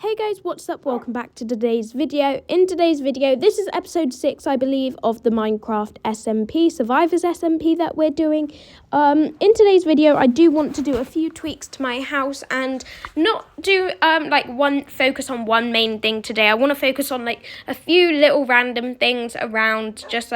Hey guys, what's up? Welcome back to today's video. In today's video, this is episode 6, I believe, of the Minecraft SMP, Survivors SMP that we're doing. In today's video, I do want to do a few tweaks to my house and not do focus on one main thing today. I want to focus on a few little random things around, just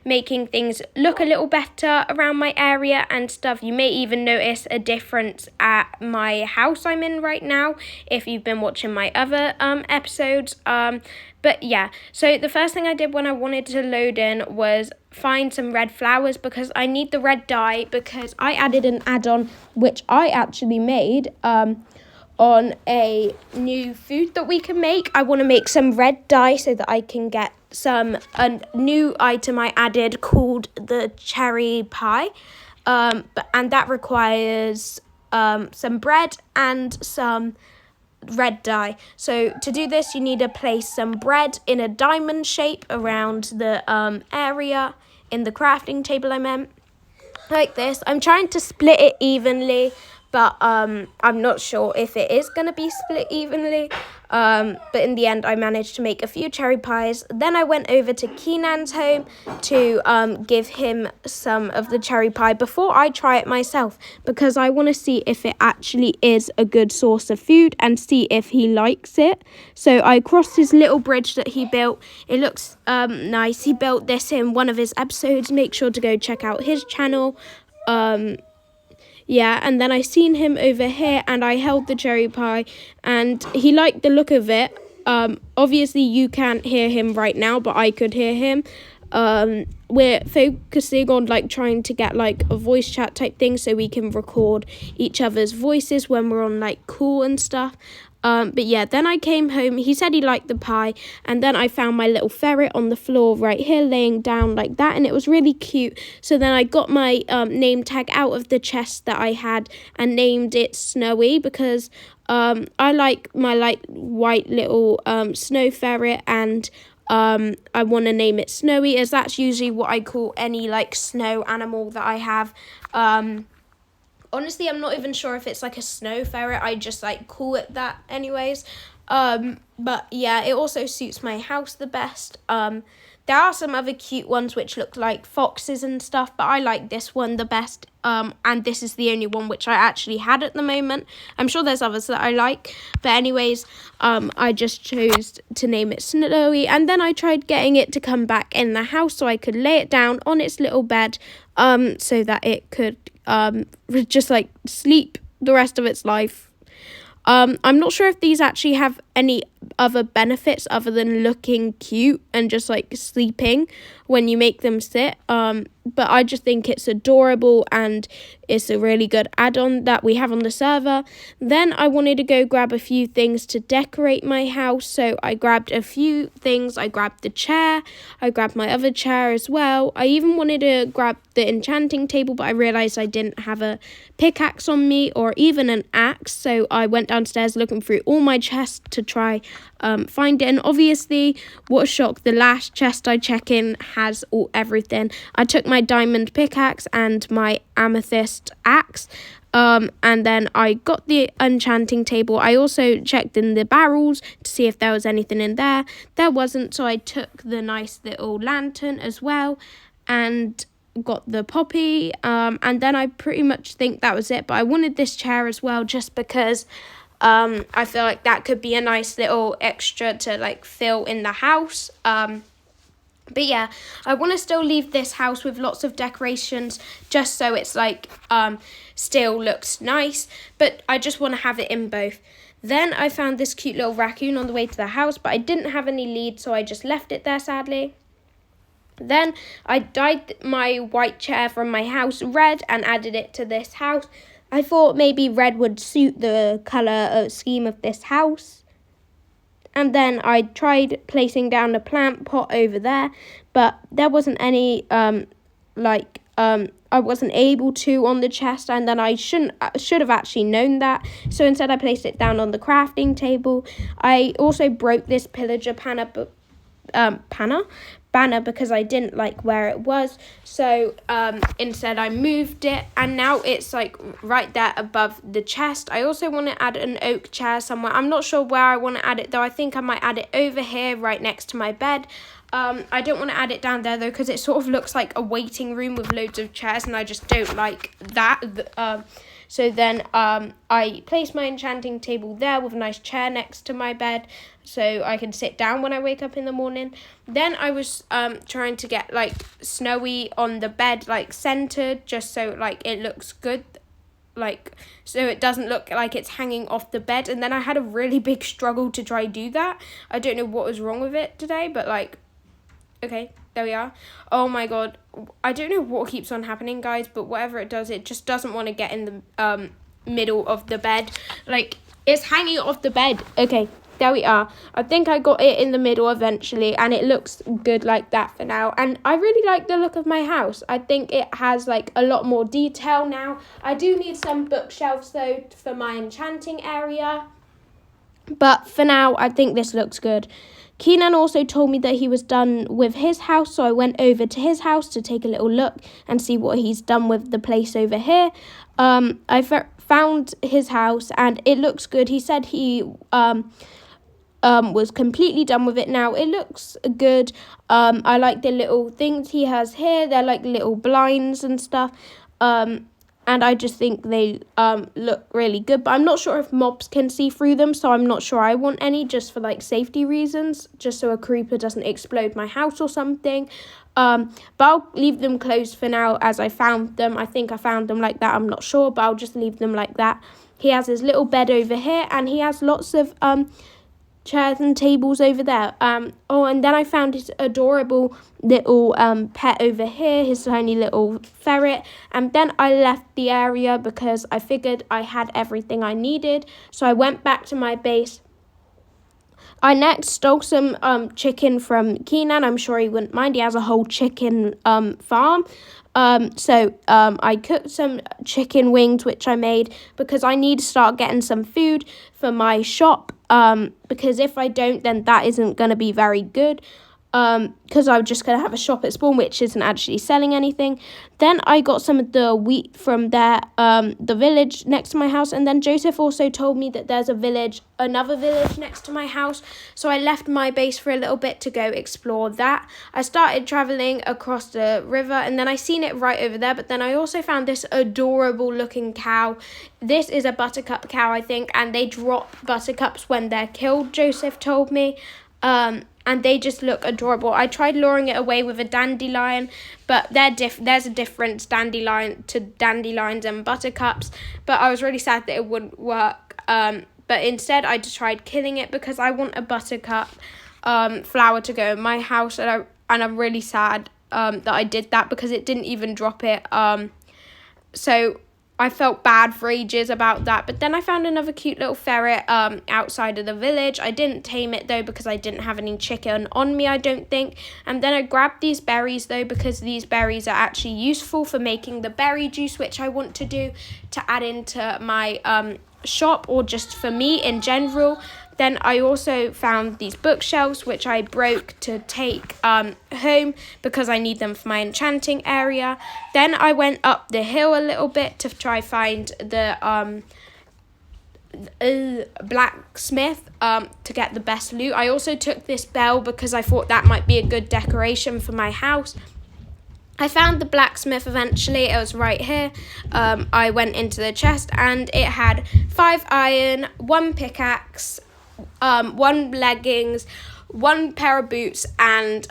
making things look a little better around my area and stuff. You may even notice a difference at my house I'm in right now if you've been watching my other episodes. But yeah, so the first thing I did when I wanted to load in was find some red flowers because I need the red dye, because I added an add-on which I actually made on a new food that we can make. I want to make some red dye so that I can get a new item I added called the cherry pie, and that requires some bread and some red dye. So to do this, you need to place some bread in a diamond shape around the area in the crafting table, I meant, like this. I'm trying to split it evenly, but I'm not sure if it is going to be split evenly. But in the end, I managed to make a few cherry pies. Then I went over to Keenan's home to give him some of the cherry pie before I try it myself, because I want to see if it actually is a good source of food and see if he likes it. So I crossed his little bridge that he built. It looks nice. He built this in one of his episodes. Make sure to go check out his channel. Yeah, and then I seen him over here and I held the cherry pie and he liked the look of it. Obviously you can't hear him right now, but I could hear him. We're focusing on trying to get a voice chat type thing so we can record each other's voices when we're on call and stuff. But yeah, then I came home. He said he liked the pie, and then I found my little ferret on the floor right here laying down like that, and it was really cute. So then I got my name tag out of the chest that I had and named it Snowy, because I like my white little snow ferret, and I want to name it Snowy, as that's usually what I call any snow animal that I have. Honestly, I'm not even sure if it's a snow ferret. I just call it that anyways. But yeah, it also suits my house the best. There are some other cute ones which look like foxes and stuff, but I like this one the best. And this is the only one which I actually had at the moment. I'm sure there's others that I like. But anyways, I just chose to name it Snowy. And then I tried getting it to come back in the house so I could lay it down on its little bed so that it could just sleep the rest of its life. I'm not sure if these actually have any other benefits other than looking cute and just sleeping when you make them sit, but I just think it's adorable and it's a really good add-on that we have on the server. Then I wanted to go grab a few things to decorate my house, so I grabbed a few things. I grabbed the chair, I grabbed my other chair as well. I even wanted to grab the enchanting table, but I realized I didn't have a pickaxe on me or even an axe, so I went downstairs looking through all my chests to try find it. And obviously, what a shock, the last chest I check in has everything. I took my diamond pickaxe and my amethyst axe, and then I got the enchanting table. I also checked in the barrels to see if there was anything in there. There wasn't, so I took the nice little lantern as well and got the poppy, and then I pretty much think that was it. But I wanted this chair as well just because I feel like that could be a nice little extra to fill in the house. But yeah, I want to still leave this house with lots of decorations just so it's still looks nice, but I just want to have it in both. Then I found this cute little raccoon on the way to the house, but I didn't have any lead, so I just left it there sadly. Then I dyed my white chair from my house red and added it to this house. I thought maybe red would suit the colour scheme of this house. And then I tried placing down a plant pot over there, but there wasn't any, I wasn't able to on the chest, and then I should have actually known that. So instead I placed it down on the crafting table. I also broke this pillager panna, banner because I didn't like where it was. So instead I moved it, and now it's like right there above the chest. I also want to add an oak chair somewhere. I'm not sure where I want to add it though. I think I might add it over here right next to my bed. I don't want to add it down there though, because it sort of looks like a waiting room with loads of chairs, and I just don't like that. So then I place my enchanting table there with a nice chair next to my bed, so I can sit down when I wake up in the morning. Then I was trying to get like Snowy on the bed, like centered, just so like it looks good, like so it doesn't look like it's hanging off the bed. And then I had a really big struggle to try do that. I don't know what was wrong with it today, but like, okay, there we are. Oh my god, I don't know what keeps on happening, guys, but whatever it does, it just doesn't want to get in the middle of the bed. Like, it's hanging off the bed. Okay, there we are. I think I got it in the middle eventually, and it looks good like that for now. And I really like the look of my house. I think it has like a lot more detail now. I do need some bookshelves though for my enchanting area, but for now I think this looks good. Keenan also told me that he was done with his house, so I went over to his house to take a little look and see what he's done with the place over here. I found his house and it looks good. He said he was completely done with it now. It looks good. I like the little things he has here. They're like little blinds and stuff. And I just think they look really good. But I'm not sure if mobs can see through them, so I'm not sure I want any, just for like safety reasons, just so a creeper doesn't explode my house or something. But I'll leave them closed for now as I found them. I think I found them like that. I'm not sure, but I'll just leave them like that. He has his little bed over here, and he has lots of chairs and tables over there. Oh, and then I found his adorable little pet over here, his tiny little ferret. And then I left the area because I figured I had everything I needed. So I went back to my base. I next stole some chicken from Keenan. I'm sure he wouldn't mind. He has a whole chicken farm. So I cooked some chicken wings, which I made because I need to start getting some food for my shop. Because if I don't, then that isn't going to be very good. Because I'm just going to have a shop at Spawn, which isn't actually selling anything. Then I got some of the wheat from there, the village next to my house. And then Joseph also told me that there's another village next to my house. So I left my base for a little bit to go explore that. I started traveling across the river, and then I seen it right over there. But then I also found this adorable looking cow. This is a buttercup cow, I think, and they drop buttercups when they're killed, Joseph told me. And they just look adorable. I tried luring it away with a dandelion, but there's a difference, dandelion to dandelions and buttercups. But I was really sad that it wouldn't work. But instead, I just tried killing it because I want a buttercup flower to go in my house, and I'm really sad that I did that because it didn't even drop it. So I felt bad for ages about that. But then I found another cute little ferret outside of the village. I didn't tame it though because I didn't have any chicken on me, I don't think. And then I grabbed these berries though because these berries are actually useful for making the berry juice, which I want to do to add into my shop or just for me in general. Then I also found these bookshelves, which I broke to take home because I need them for my enchanting area. Then I went up the hill a little bit to try find the blacksmith to get the best loot. I also took this bell because I thought that might be a good decoration for my house. I found the blacksmith eventually. It was right here. I went into the chest and it had 5 iron, 1 pickaxe, 1 leggings, 1 pair of boots, and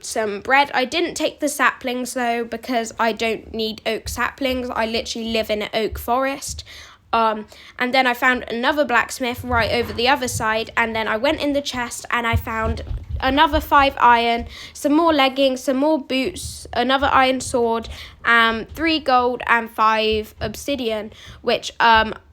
some bread. I didn't take the saplings though because I don't need oak saplings. I literally live in an oak forest. And then I found another blacksmith right over the other side, and then I went in the chest and I found another 5 iron, some more leggings, some more boots, another iron sword, 3 gold and 5 obsidian, which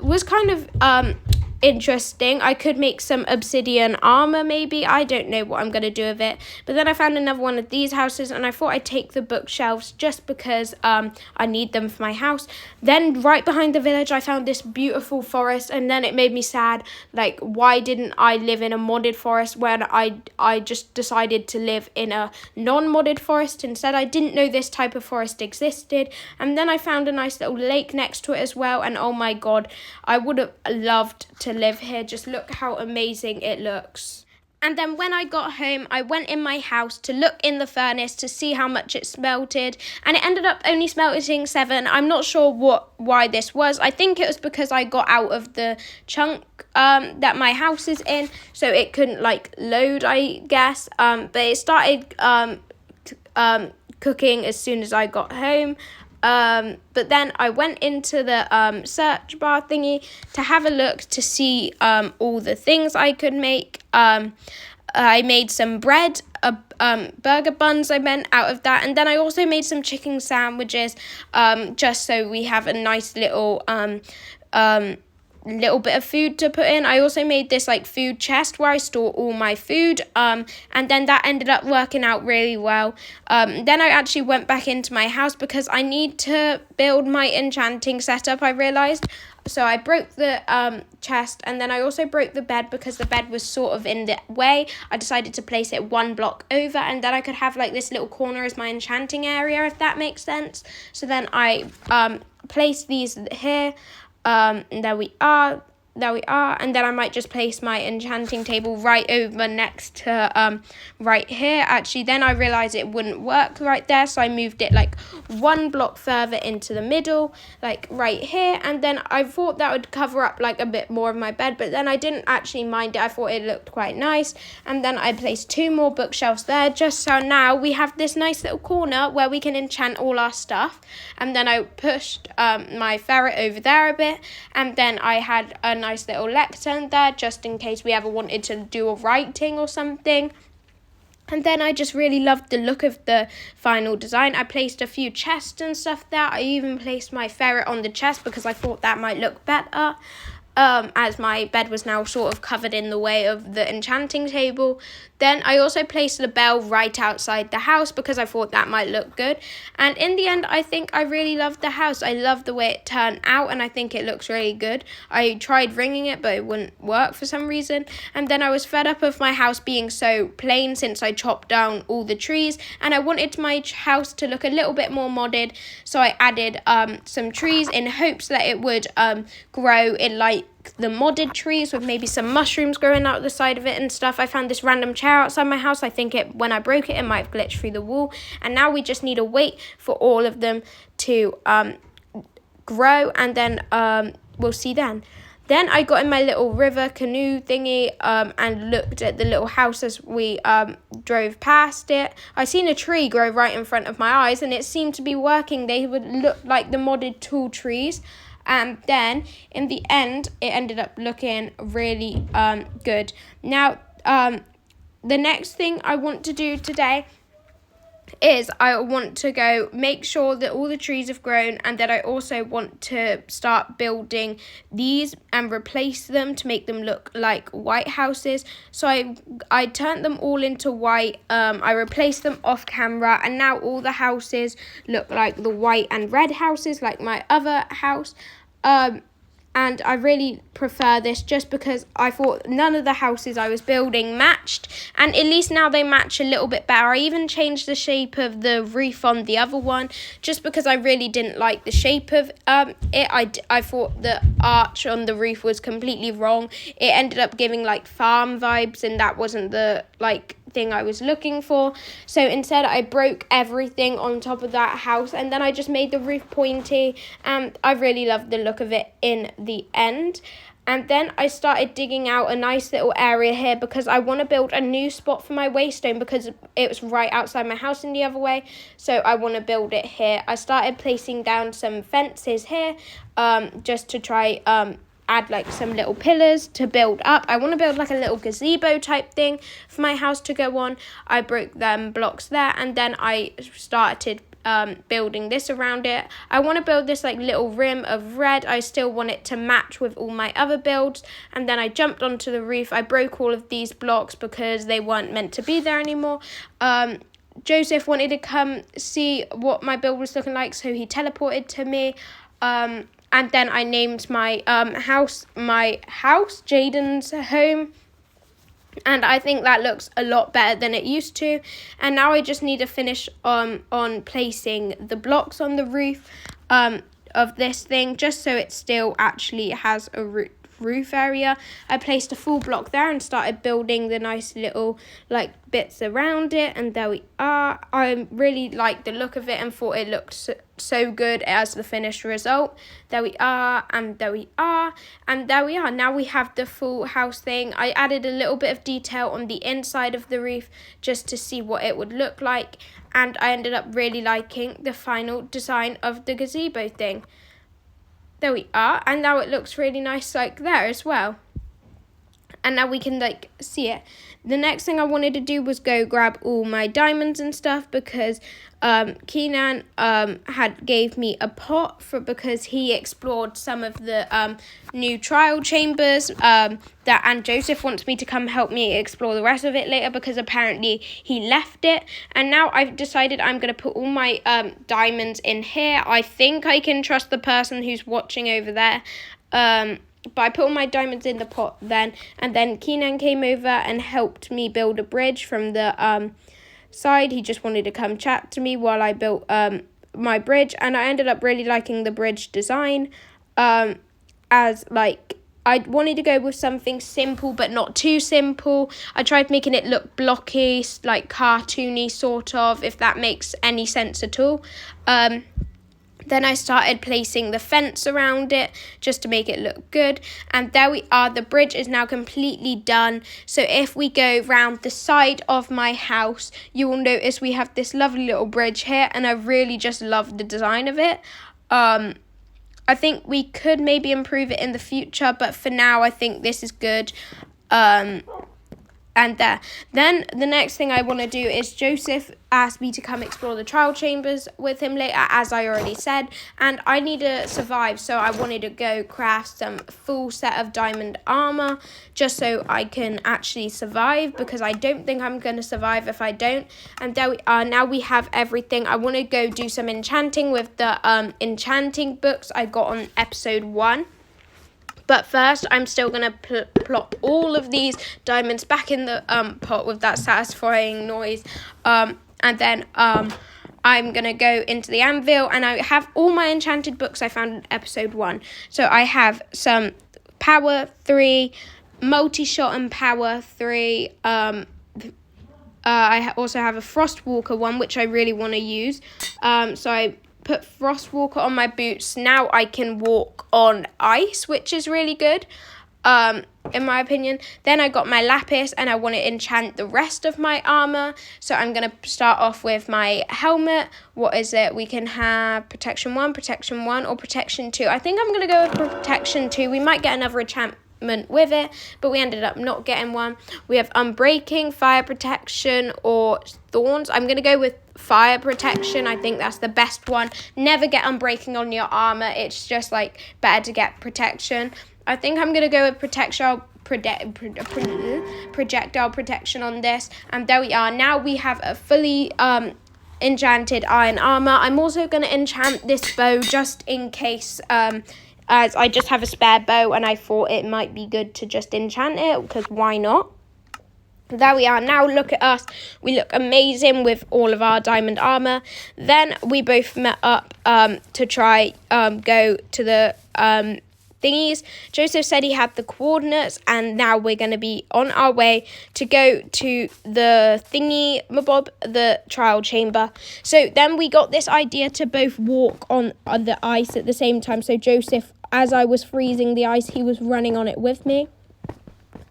was kind of interesting. I could make some obsidian armor maybe. I don't know what I'm going to do with it. But then I found another one of these houses, and I thought I'd take the bookshelves just because I need them for my house. Then right behind the village I found this beautiful forest, and then it made me sad. Like, why didn't I live in a modded forest when I just decided to live in a non-modded forest instead? I didn't know this type of forest existed. And then I found a nice little lake next to it as well, and oh my god, I would have loved to live here. Just look how amazing it looks. And then when I got home, I went in my house to look in the furnace to see how much it smelted, and it ended up only smelting 7. I'm not sure why this was. I think it was because I got out of the chunk that my house is in, so it couldn't like load, I guess. But it started cooking as soon as I got home. But then I went into the search bar thingy to have a look to see all the things I could make. I made some bread, burger buns I meant, out of that, and then I also made some chicken sandwiches, just so we have a nice little bit of food to put in. I also made this like food chest where I store all my food, and then that ended up working out really well. Then I actually went back into my house because I need to build my enchanting setup, I realized. So I broke the chest, and then I also broke the bed because the bed was sort of in the way. I decided to place it 1 block over, and then I could have like this little corner as my enchanting area, if that makes sense. So then I placed these here. There we are, and then I might just place my enchanting table right over next to right here. Actually, then I realized it wouldn't work right there, so I moved it like 1 block further into the middle, like right here, and then I thought that would cover up like a bit more of my bed, but then I didn't actually mind it. I thought it looked quite nice, and then I placed 2 more bookshelves there, just so now we have this nice little corner where we can enchant all our stuff. And then I pushed my ferret over there a bit, and then I had a nice little lectern there just in case we ever wanted to do a writing or something. And then I just really loved the look of the final design. I placed a few chests and stuff there. I even placed my ferret on the chest because I thought that might look better, as my bed was now sort of covered in the way of the enchanting table. Then I also placed the bell right outside the house because I thought that might look good. And in the end, I think I really loved the house. I love the way it turned out, and I think it looks really good. I tried ringing it, but it wouldn't work for some reason. And then I was fed up of my house being so plain since I chopped down all the trees, and I wanted my house to look a little bit more modded. So I added some trees in hopes that it would grow in like the modded trees with maybe some mushrooms growing out the side of it and stuff. I found this random chair outside my house. I think when I broke it, it might have glitched through the wall. And now we just need to wait for all of them to grow, and then we'll see then. Then I got in my little river canoe thingy and looked at the little house as we drove past it. I seen a tree grow right in front of my eyes, and it seemed to be working. They would look like the modded tall trees. And then in the end, it ended up looking really good. Now, the next thing I want to do today is I want to go make sure that all the trees have grown, and that I also want to start building these and replace them to make them look like white houses. So I turned them all into white. I replaced them off camera, and now all the houses look like the white and red houses like my other house. And I really prefer this just because I thought none of the houses I was building matched, and at least now they match a little bit better. I even changed the shape of the roof on the other one just because I really didn't like the shape of it. I thought the arch on the roof was completely wrong. It ended up giving like farm vibes, and that wasn't the thing I was looking for. So instead I broke everything on top of that house, and then I just made the roof pointy, and I really loved the look of it in the end. And then I started digging out a nice little area here because I want to build a new spot for my waystone because it was right outside my house in the other way. So I want to build it here. I started placing down some fences here just to try add like some little pillars to build up. I want to build like a little gazebo type thing for my house to go on. I broke them blocks there, and then I started building this around it. I want to build this like little rim of red. I still want it to match with all my other builds. And then I jumped onto the roof. I broke all of these blocks because they weren't meant to be there anymore. Joseph wanted to come see what my build was looking like, so he teleported to me. And then I named my house Jaden's home. And I think that looks a lot better than it used to. And now I just need to finish on placing the blocks on the roof of this thing, just so it still actually has a roof area. I placed a full block there and started building the nice little like bits around it, and there we are. I really liked the look of it and thought it looked so good as the finished result. There we are, and there we are, and there we are. Now we have the full house thing. I added a little bit of detail on the inside of the roof just to see what it would look like, and I ended up really liking the final design of the gazebo thing. There we are, and now it looks really nice like there as well. And now we can like see it. The next thing I wanted to do was go grab all my diamonds and stuff, because Keenan gave me a pot because he explored some of the new trial chambers and Joseph wants me to come help me explore the rest of it later, because apparently he left it. And now I've decided I'm going to put all my diamonds in here. I think I can trust the person who's watching over there. But I put all my diamonds in the pot then, and then Keenan came over and helped me build a bridge from the side. He just wanted to come chat to me while I built my bridge, and I ended up really liking the bridge design. As like I wanted to go with something simple but not too simple. I tried making it look blocky, like cartoony sort of, if that makes any sense at all. Then I started placing the fence around it just to make it look good. And there we are. The bridge is now completely done. So if we go round the side of my house, you will notice we have this lovely little bridge here. And I really just love the design of it. I think we could maybe improve it in the future. But for now, I think this is good. And there. Then the next thing I want to do is Joseph asked me to come explore the trial chambers with him later, as I already said, and I need to survive, so I wanted to go craft some full set of diamond armor just so I can actually survive, because I don't think I'm going to survive if I don't. And there we are. Now we have everything. I want to go do some enchanting with the enchanting books I got on episode 1. But first, I'm still going to plop all of these diamonds back in the pot with that satisfying noise. And then I'm going to go into the anvil. And I have all my enchanted books I found in episode 1. So I have some power 3, multi-shot and power 3. I also have a Frostwalker one, which I really want to use. So I put Frostwalker on my boots. Now I can walk on ice, which is really good, in my opinion. Then I got my lapis, and I want to enchant the rest of my armor. So I'm going to start off with my helmet. What is it? We can have protection 1, or protection 2. I think I'm going to go with protection 2. We might get another enchantment with it, but we ended up not getting one. We have unbreaking, fire protection, or thorns. I'm going to go with fire protection. I think that's the best one. Never get unbreaking on your armor. It's just like better to get protection. I think I'm going to go with projectile protection on this. And there we are. Now we have a fully enchanted iron armor. I'm also going to enchant this bow just in case, as I just have a spare bow and I thought it might be good to just enchant it, because why not? There we are. Now look at us. We look amazing with all of our diamond armor. Then we both met up to try go to the thingies. Joseph said he had the coordinates, and now we're going to be on our way to go to the thingy mabob, the trial chamber. So then we got this idea to both walk on the ice at the same time. So Joseph, as I was freezing the ice, he was running on it with me.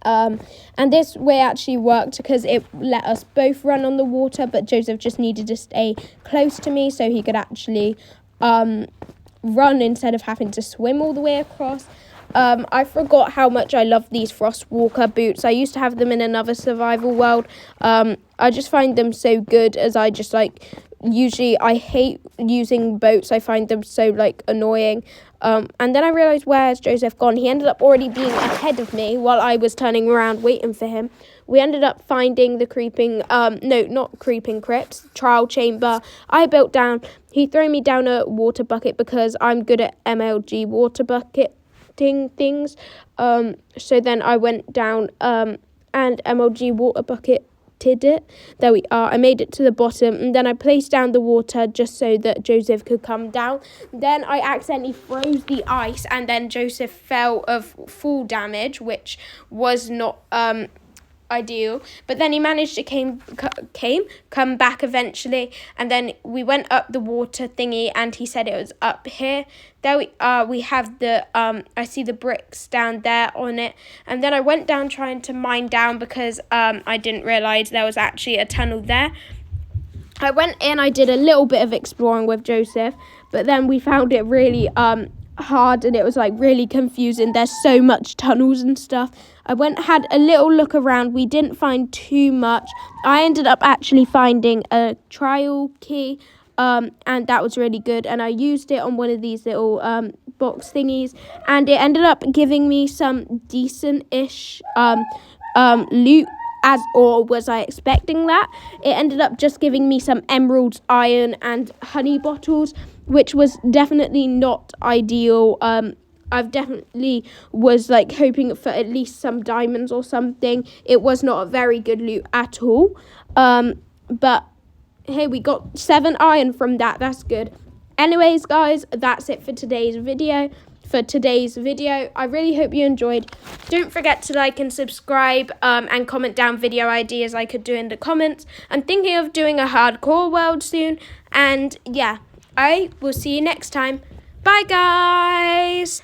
And this way actually worked because it let us both run on the water, but Joseph just needed to stay close to me so he could actually run instead of having to swim all the way across. I forgot how much I love these Frostwalker boots. I used to have them in another survival world. I just find them so good, as I just like, usually I hate using boats. I find them so like annoying. And then I realised, where's Joseph gone? He ended up already being ahead of me while I was turning around waiting for him. We ended up finding the crypts, trial chamber. I built down, he threw me down a water bucket because I'm good at MLG water bucketing things. So then I went down and MLG water bucket did it. There we are. I made it to the bottom, and then I placed down the water just so that Joseph could come down. Then I accidentally froze the ice, and then Joseph fell of full damage, which was not ideal, but then he managed to come back eventually, and then we went up the water thingy, and he said it was up here. There we are. We have the I see the bricks down there on it, and then I went down trying to mine down because I didn't realize there was actually a tunnel there. I went in, I did a little bit of exploring with Joseph, but then we found it really hard, and it was like really confusing. There's so much tunnels and stuff. I had a little look around. We didn't find too much. I ended up actually finding a trial key, and that was really good, and I used it on one of these little box thingies, and it ended up giving me some decent-ish loot, or was I expecting that? It ended up just giving me some emeralds, iron, and honey bottles, which was definitely not ideal. I've definitely was like hoping for at least some diamonds or something. It was not a very good loot at all. But hey, we got 7 iron from that. That's good. Anyways, guys, that's it for today's video. I really hope you enjoyed. Don't forget to like and subscribe, and comment down video ideas I could do in the comments. I'm thinking of doing a hardcore world soon. And yeah, I will see you next time. Bye, guys.